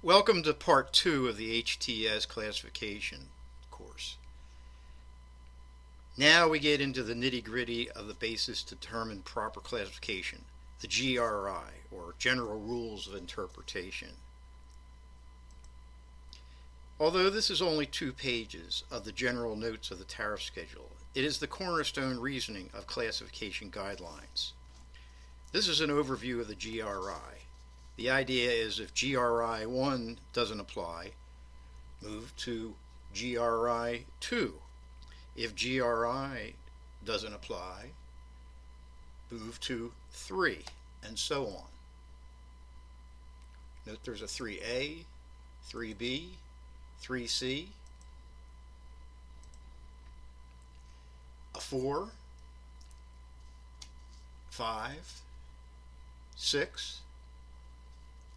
Welcome to Part 2 of the HTS Classification course. Now we get into the nitty-gritty of the basis to determine proper classification, the GRI, or General Rules of Interpretation. Although this is only 2 pages of the general notes of the tariff schedule, it is the cornerstone reasoning of classification guidelines. This is an overview of the GRI. The idea is if GRI 1 doesn't apply, move to GRI 2. If GRI doesn't apply, move to 3, and so on. Note there's a 3A, 3B, 3C, a 4, 5, 6,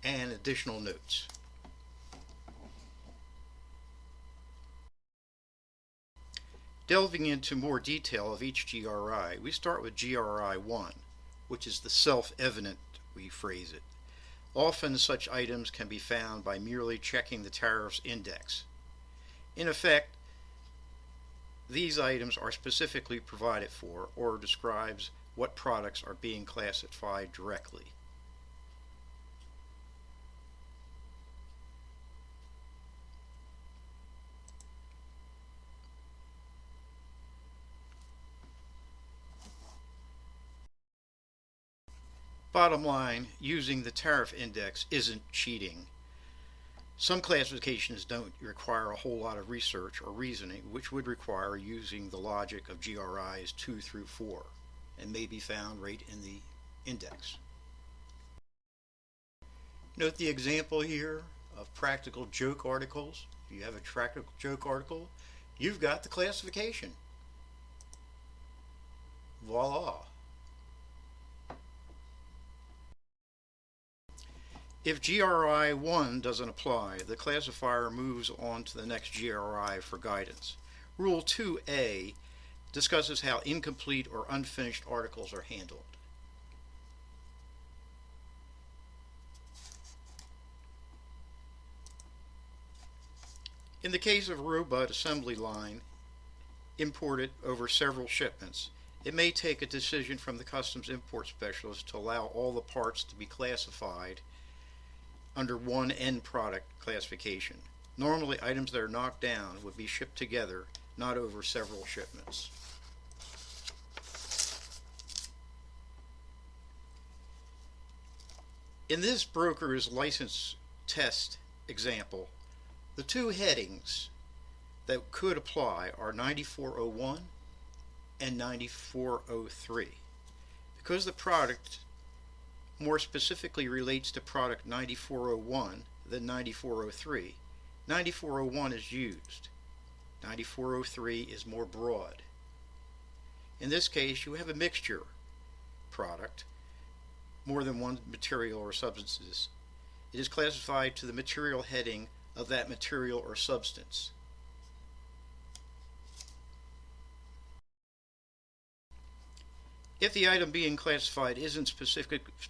and additional notes. Delving into more detail of each GRI, we start with GRI 1, which is the self-evident, we phrase it. Often such items can be found by merely checking the tariff's index. In effect, these items are specifically provided for or describes what products are being classified directly. Bottom line, using the tariff index isn't cheating. Some classifications don't require a whole lot of research or reasoning, which would require using the logic of GRIs 2 through 4, and may be found right in the index. Note the example here of practical joke articles. If you have a practical joke article, you've got the classification. Voila. If GRI 1 doesn't apply, the classifier moves on to the next GRI for guidance. Rule 2A discusses how incomplete or unfinished articles are handled. In the case of a robot assembly line imported over several shipments, it may take a decision from the customs import specialist to allow all the parts to be classified under one end product classification. Normally, items that are knocked down would be shipped together, not over several shipments. In this broker's license test example, the 2 headings that could apply are 9401 and 9403. Because the product more specifically relates to product 9401 than 9403, 9401 is used. 9403 is more broad. In this case, you have a mixture product, more than one material or substances. It is classified to the material heading of that material or substance. If the item being classified isn't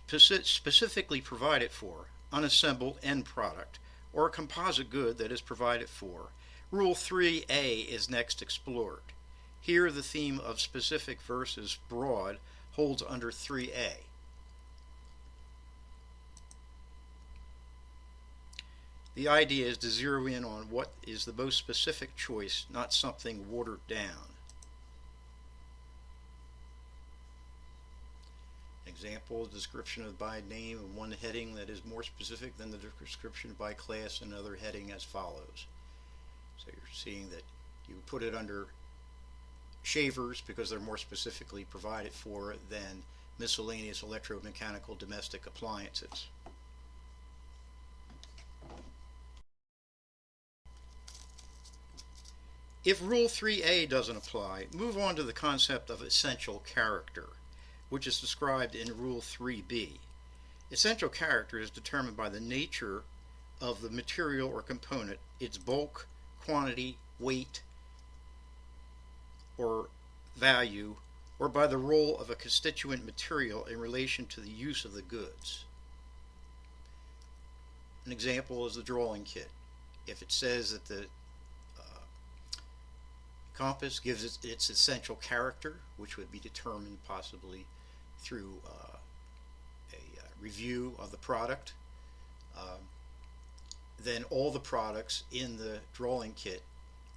specifically provided for, unassembled end product, or a composite good that is provided for, Rule 3A is next explored. Here the theme of specific versus broad holds under 3A. The idea is to zero in on what is the most specific choice, not something watered down. Example, description of by name in one heading that is more specific than the description by class in another heading as follows. So you're seeing that you put it under shavers because they're more specifically provided for than miscellaneous electromechanical domestic appliances. If Rule 3A doesn't apply, move on to the concept of essential character, which is described in Rule 3B. Essential character is determined by the nature of the material or component, its bulk, quantity, weight, or value, or by the role of a constituent material in relation to the use of the goods. An example is the drawing kit. If it says that the compass gives its essential character, which would be determined possibly through a review of the product, then all the products in the drawing kit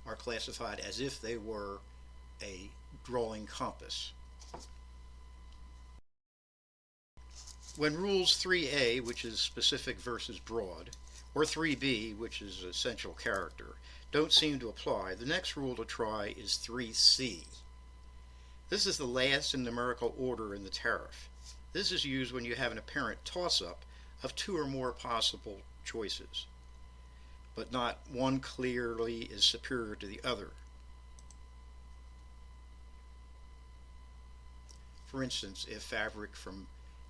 are classified as if they were a drawing compass. When rules 3A, which is specific versus broad, or 3B, which is essential character, don't seem to apply, the next rule to try is 3C. This is the last in numerical order in the tariff. This is used when you have an apparent toss-up of two or more possible choices, but not one clearly is superior to the other. For instance, if fabric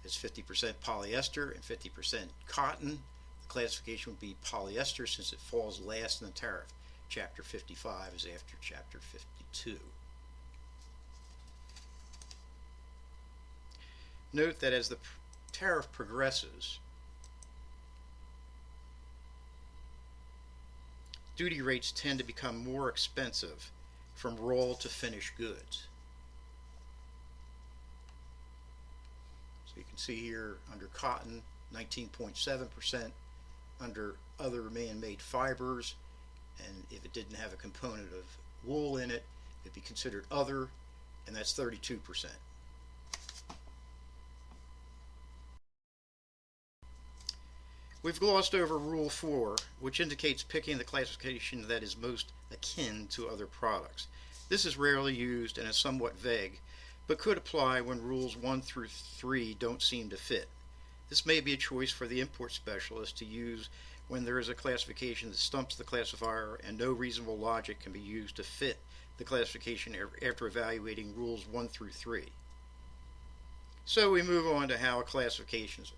is 50% polyester and 50% cotton, the classification would be polyester since it falls last in the tariff. Chapter 55 is after Chapter 52. Note that as the tariff progresses, duty rates tend to become more expensive from raw to finished goods. So you can see here under cotton, 19.7%, under other man-made fibers, and if it didn't have a component of wool in it, it'd be considered other, and that's 32%. We've glossed over Rule 4, which indicates picking the classification that is most akin to other products. This is rarely used and is somewhat vague, but could apply when Rules 1 through 3 don't seem to fit. This may be a choice for the import specialist to use when there is a classification that stumps the classifier and no reasonable logic can be used to fit the classification after evaluating Rules 1 through 3. So we move on to how cases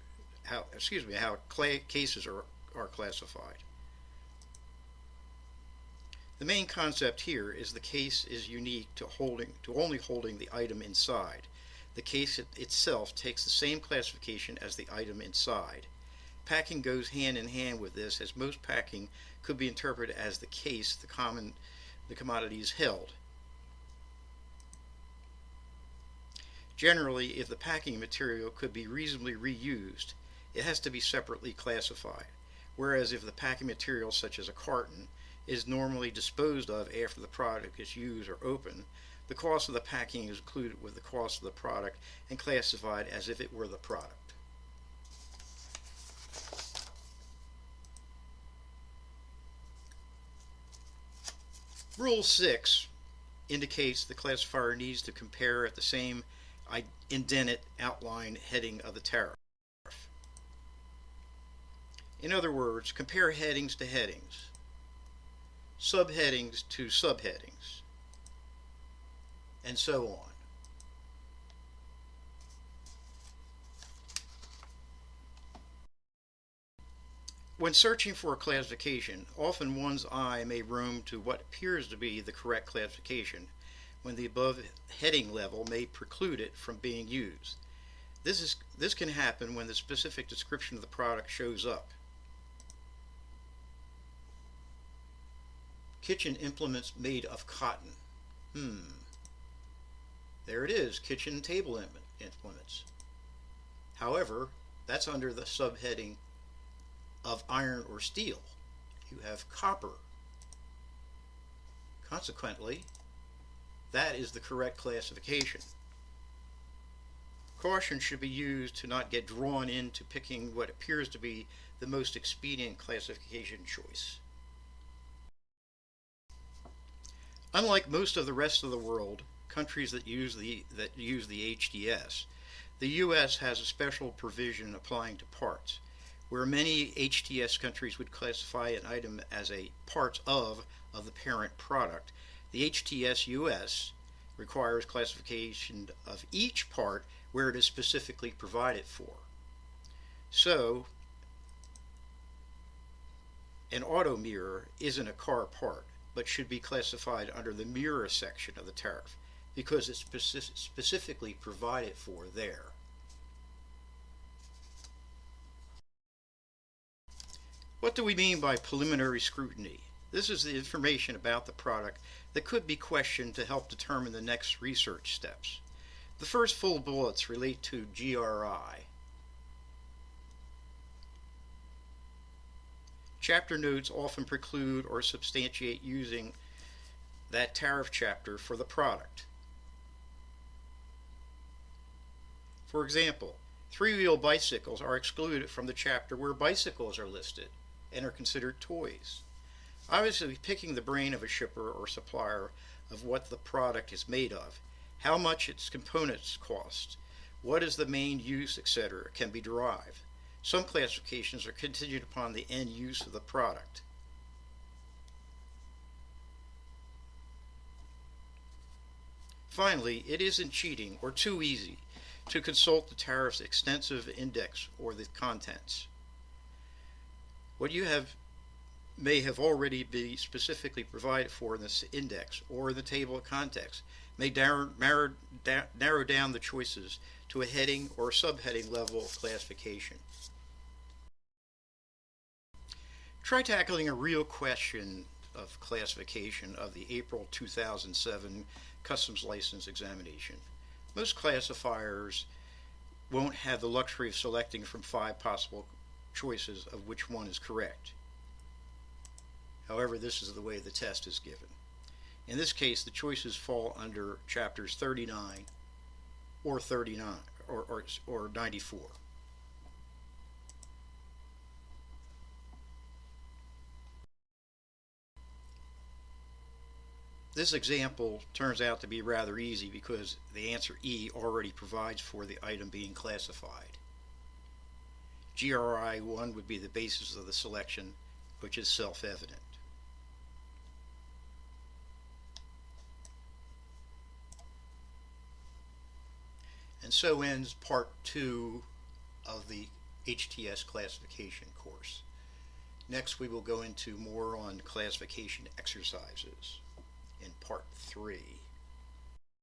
are classified. The main concept here is the case is unique to only holding the item inside. The case itself takes the same classification as the item inside. Packing goes hand in hand with this, as most packing could be interpreted as the case the commodity is held. Generally, if the packing material could be reasonably reused, it has to be separately classified, whereas if the packing material, such as a carton, is normally disposed of after the product is used or opened, the cost of the packing is included with the cost of the product and classified as if it were the product. Rule 6 indicates the classifier needs to compare at the same indented outline heading of the tariff. In other words, compare headings to headings, subheadings to subheadings, and so on. When searching for a classification, often one's eye may roam to what appears to be the correct classification, when the above heading level may preclude it from being used. This can happen when the specific description of the product shows up. Kitchen implements made of cotton. There it is, kitchen table implements. However, that's under the subheading of iron or steel. You have copper. Consequently, that is the correct classification. Caution should be used to not get drawn into picking what appears to be the most expedient classification choice. Unlike most of the rest of the world, countries that use the HTS, the U.S. has a special provision applying to parts, where many HTS countries would classify an item as a part of the parent product. The HTS US requires classification of each part where it is specifically provided for. So, an auto mirror isn't a car part, but should be classified under the mirror section of the tariff because it's specifically provided for there. What do we mean by preliminary scrutiny? This is the information about the product that could be questioned to help determine the next research steps. The first full bullets relate to GRI. Chapter notes often preclude or substantiate using that tariff chapter for the product. For example, three-wheel bicycles are excluded from the chapter where bicycles are listed and are considered toys. Obviously, picking the brain of a shipper or supplier of what the product is made of, how much its components cost, what is the main use, etc., can be derived. Some classifications are contingent upon the end use of the product. Finally, it isn't cheating or too easy to consult the tariff's extensive index or the contents. What you may have already been specifically provided for in this index or in the table of contents may narrow down the choices to a heading or subheading level of classification. Try tackling a real question of classification of the April 2007 Customs License Examination. Most classifiers won't have the luxury of selecting from 5 possible choices of which one is correct. However, this is the way the test is given. In this case, the choices fall under chapters 39 or 39 or 94. This example turns out to be rather easy because the answer E already provides for the item being classified. GRI 1 would be the basis of the selection, which is self-evident. And so ends Part 2 of the HTS Classification course. Next, we will go into more on classification exercises in Part 3.